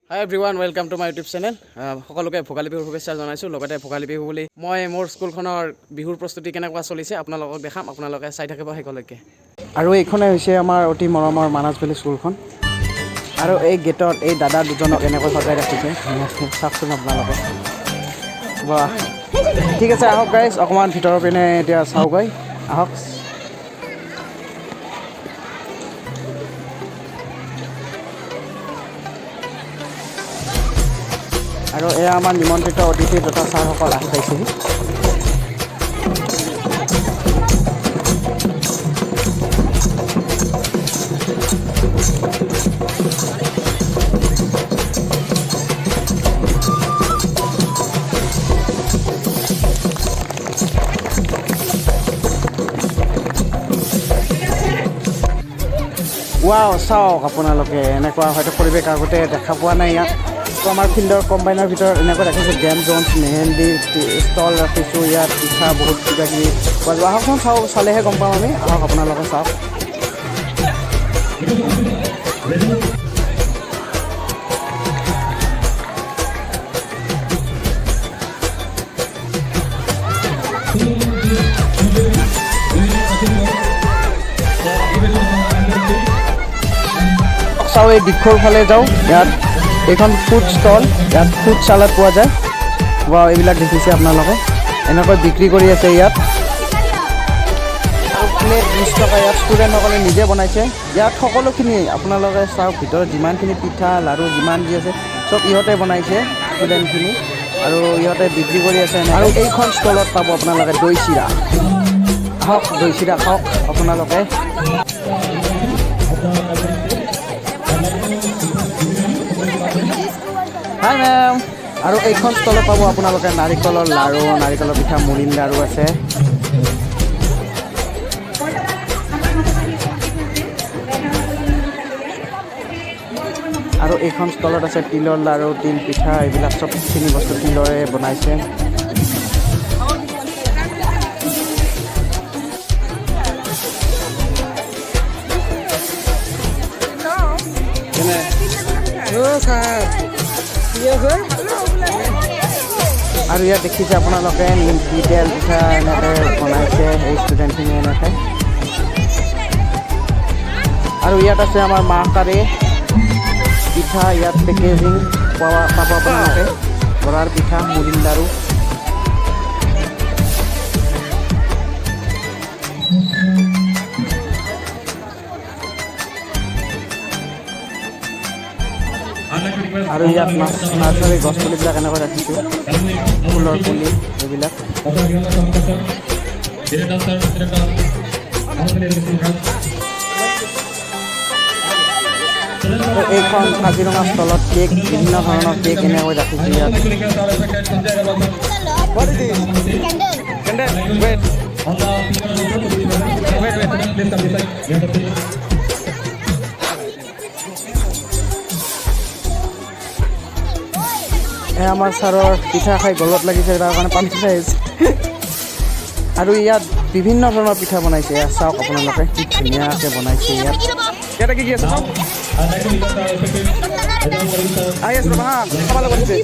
High everyone welcome to my YouTube channel সকলোকে ভোগালী বিহুৰ শুভেচ্ছা জনাইছোঁ লগতে ভোগালী বিহু বুলি মই মোৰ স্কুলখনৰ বিহুৰ প্ৰস্তুতি কেনেকুৱা চলিছে আপোনালোকক দেখাম আপোনালোকে চাই থাকিব শেষলৈকে আৰু এইখনে হৈছে আমাৰ অতি মৰমৰ মানাজবেলি স্কুলখন আৰু এই গেটত এই দাদা দুজনক এনেকৈ সজাই ৰাখিছে চাওকচোন আপোনালোকে বাহ ঠিক আছে আহক গাইজ অকণমান ভিতৰৰ পিনে এতিয়া চাওঁগৈ আহক আৰু এয়া আমাৰ নিমন্ত্ৰিত অতিথি তথা ছাৰসকল আহি পাইছেহি ৱাও চাওক আপোনালোকে এনেকুৱা হয়তো পৰিৱেশ আগতে দেখা পোৱা নাই ইয়াত তো আমাৰ ফিল্ডৰ কম্বাইনৰ ভিতৰত এনেকৈ ৰাখিছে গেম জ'নছ মেহেন্দি ষ্টল ৰাখিছোঁ ইয়াত পিঠা বহুত কিবা কিবি পোৱা যাব আহকচোন চালেহে গম পাম আমি আহক আপোনালোকে চাওক চাওঁ এই দিশৰ ফালে যাওঁ ইয়াত এইখন ফুড ষ্টল ইয়াত ফুড চালাড পোৱা যায় বা এইবিলাক দেখিছে আপোনালোকে এনেকৈ বিক্ৰী কৰি আছে ইয়াত আৰু প্লেট 20 টকা ইয়াত ষ্টুডেণ্টসকলে নিজে বনাইছে ইয়াত সকলোখিনি আপোনালোকে চাওক ভিতৰত যিমানখিনি পিঠা লাড়ু যিমান যি আছে চব ইহঁতে বনাইছে ষ্টুডেণ্টখিনি আৰু ইহঁতে বিক্ৰী কৰি আছে আৰু এইখন ষ্টলত পাব আপোনালোকে দৈ চিৰা আহক দৈ চিৰা খাওক আপোনালোকে হাই মেম আৰু এইখন ষ্টলত পাব আপোনালোকে নাৰিকলৰ লাড়ু নাৰিকলৰ পিঠা মুড়িৰ লাড়ু আছে আৰু এইখন ষ্টলত আছে তিলৰ লাড়ু তিল পিঠা এইবিলাক চবখিনি বস্তু তিলৰে বনাইছে আৰু ইয়াত দেখিছে আপোনালোকে নিমকি তেল পিঠা এনেকৈ বনাইছে এই ষ্টুডেণ্টখিনি এনেকৈ আৰু ইয়াত আছে আমাৰ মাহ কাৰি পিঠা ইয়াত পেকেজিং পাব আপোনালোকে বৰাৰ পিঠা মুড়িৰ লাড়ু আৰু ইয়াত নাৰ্চাৰী গছ পুলিবিলাক এনেকৈ ৰাখিছোঁ ফুলৰ পুলি এইবিলাক এইখন কাজিৰঙা স্থলত কেক বিভিন্ন ধৰণৰ কেক এনেকৈ ৰাখিছোঁ ইয়াত আমাৰ ছাৰৰ পিঠা খাই গলত লাগিছে তাৰ কাৰণে পানী খাই আহিছে আৰু ইয়াত বিভিন্ন ধৰণৰ পিঠা বনাইছে ইয়াত চাওক আপোনালোকে কি ধুনীয়াকৈ বনাইছে ইয়াত ইয়াতে কি আছে চাওক আহি আছোঁ ৰ'বা হা খাব লাগিছে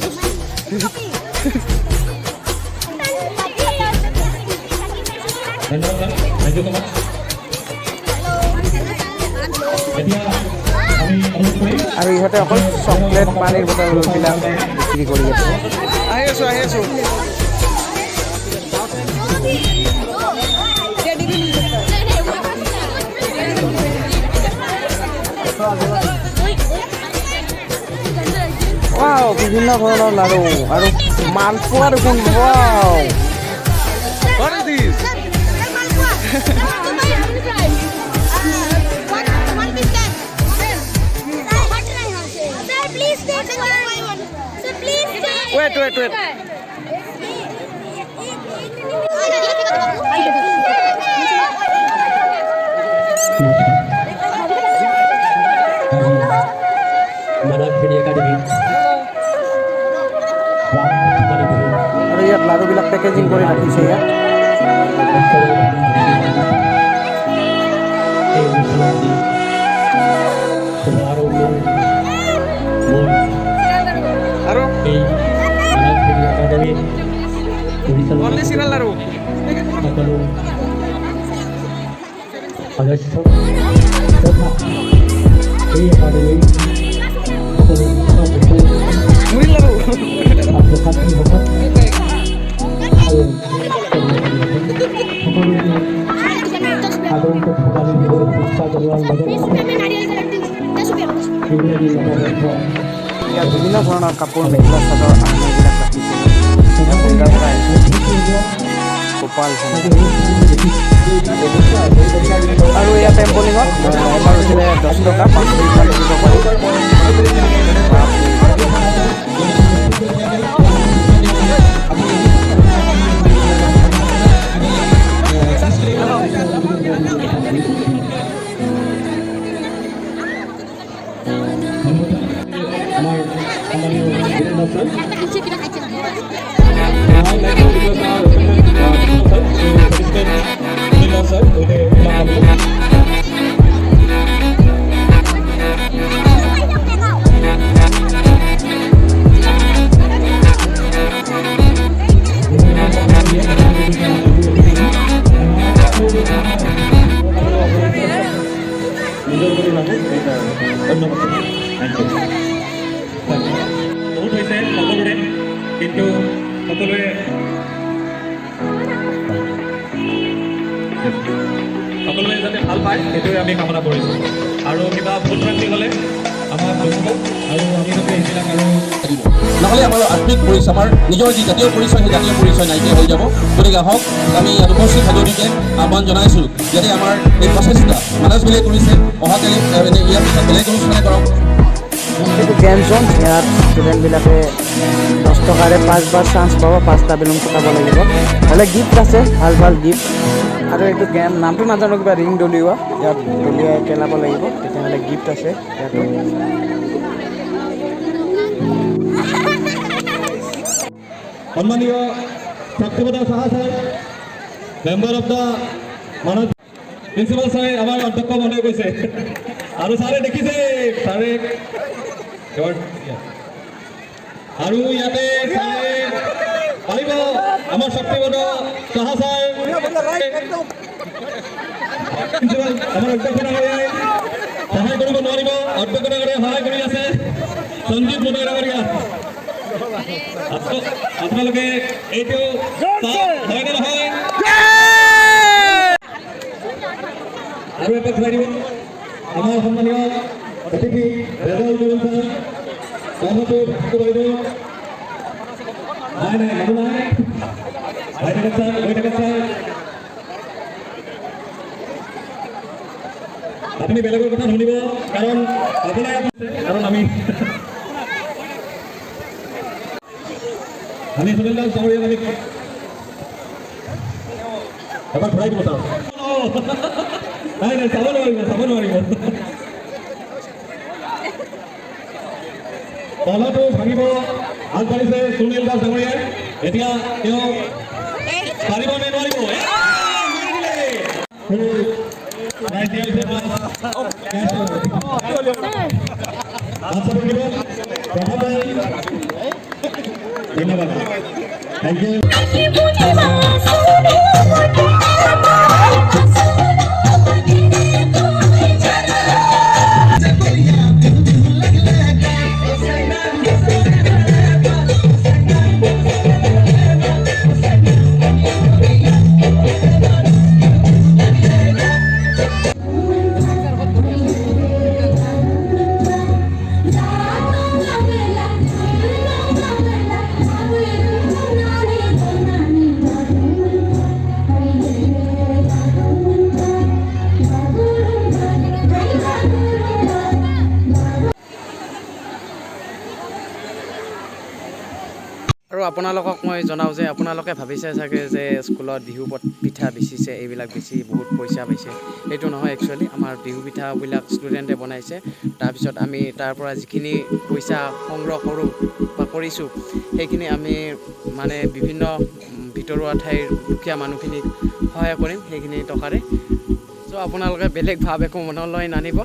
আৰু ইহঁতে অকল চকলেট পানীৰ বটলবিলাক বিক্ৰী কৰি আছে আহি আছোঁ ৱাও বিভিন্ন ধৰণৰ লাড়ু আৰু মালপোৱা দেখোন ৱাও Wait. আৰু ইয়াত লাড়ুবিলাক পেকেজিং কৰি ৰাখিছে ইয়াত সদস্য তথা এই একাডেমিৰ সকলো ছাত্ৰ-ছাত্ৰীসকল আৰু সাধাৰণতে ভোগালী বিহুৰ শুভেচ্ছা জনোৱাৰ লগতে ইংৰাজী নৱবৰ্ষ ইয়াত বিভিন্ন ধৰণৰ কাপোৰ মেখেলা চাদৰ আৰনাবিলাক ৰাখিছে গোপাল আৰু ইয়াত টেম্পলিঙত এবাৰ উঠিলে 10 টকা 5 টকা লিখিব পাৰি আমাৰ সন্মানীয় বীৰেন্দ্ৰ ছাৰ বহুত হৈছে সকলোৰে কিন্তু সকলোৱে যাতে ভাল পায় সেইটোৱে আমি কামনা কৰিছোঁ আৰু কিবা ভুল ভ্ৰান্তি হ'লে আমাক জনাব আৰু আমি যাতে এইবিলাক আৰু নহ'লে আমাৰ আত্মিক পৰিচয় আমাৰ নিজৰ যি জাতীয় পৰিচয় সেই জাতীয় পৰিচয় নাইকিয়া হৈ যাব গতিকে আহক আমি উপস্থিত হাজৰিকে আহ্বান জনাইছোঁ যাতে আমাৰ এই প্ৰচেষ্টা মানসবিলে কৰিছে অহাকালি ইয়াৰ পিছত বেলেগ অনুষ্ঠানে কৰক এইটো গেম জোন ইয়াত ষ্টুডেণ্টবিলাকে 10 টকাৰে 5বাৰ চান্স পাব 5টা বেলুন ফুটাব লাগিব হ'লে গিফ্ট আছে ভাল ভাল গিফ্ট আৰু এইটো গেম নামটো নাজানো কিবা ৰিং দলিওৱা ইয়াত দলিয়াই পেলাব লাগিব তেতিয়াহ'লে গিফ্ট আছে ইয়াতো সন্মানীয় Shaktipada Saha sir member of the Manas principal ছাৰে আমাৰ অধ্যক্ষ মহোদয় কৈছে আৰু ছাৰে দেখিছে ছাৰে আৰু ইয়াতে ছাৰে পাৰিব আমাৰ শক্তিপদ সাহা ছাৰ প্ৰিন্সিপাল আমাৰ অধ্যক্ষ ডাঙৰীয়াই সহায় কৰিব নোৱাৰিব অধ্যক্ষ ডাঙৰীয়াই সহায় কৰি আছে সঞ্জীৱ মোদয় ডাঙৰীয়া আপোনালোকে এইটো হয় নে নহয় আৰু এটা চাই দিব আমাৰ সন্মানীয় অতিথি ৰেজাউল ছাৰ সভাপতি বাইদেউ নাই নাই মানুহ নাই হৈ থাকে ছাৰ আপুনি বেলেগৰ কথা শুনিব কাৰণ আপোনাৰ কাৰণ আমি সুনীল দাস ডাঙৰীয়াক আমি এবাৰ ঘূৰাই দিব ছাৰ নাই নাই চাব নোৱাৰিব তলাটো ভাঙিব আগবাঢ়িছে সুনীল দাস ডাঙৰীয়াই এতিয়া তেওঁ পাৰিব নে নোৱাৰিব ধন্যবাদ থেংক ইউ আৰু আপোনালোকক মই জনাওঁ যে আপোনালোকে ভাবিছে চাগে যে স্কুলত বিহু পিঠা বেচিছে এইবিলাক বেছি বহুত পইচা পাইছে সেইটো নহয় একচুৱেলি আমাৰ বিহু পিঠাবিলাক ষ্টুডেণ্টে বনাইছে তাৰপিছত আমি তাৰ পৰা যিখিনি পইচা সংগ্ৰহ কৰোঁ বা কৰিছোঁ সেইখিনি আমি মানে বিভিন্ন ভিতৰুৱা ঠাইৰ দুখীয়া মানুহখিনিক সহায় কৰিম সেইখিনি টকাৰে চ' আপোনালোকে বেলেগ ভাৱ একো মনলৈ নানিব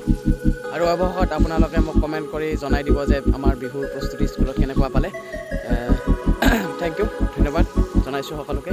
আৰু অৱশেষত আপোনালোকে মোক কমেণ্ট কৰি জনাই দিব যে আমাৰ বিহুৰ প্ৰস্তুতি স্কুলত কেনেকুৱা পালে থেংক ইউ ধন্যবাদ জনাইছোঁ সকলোকে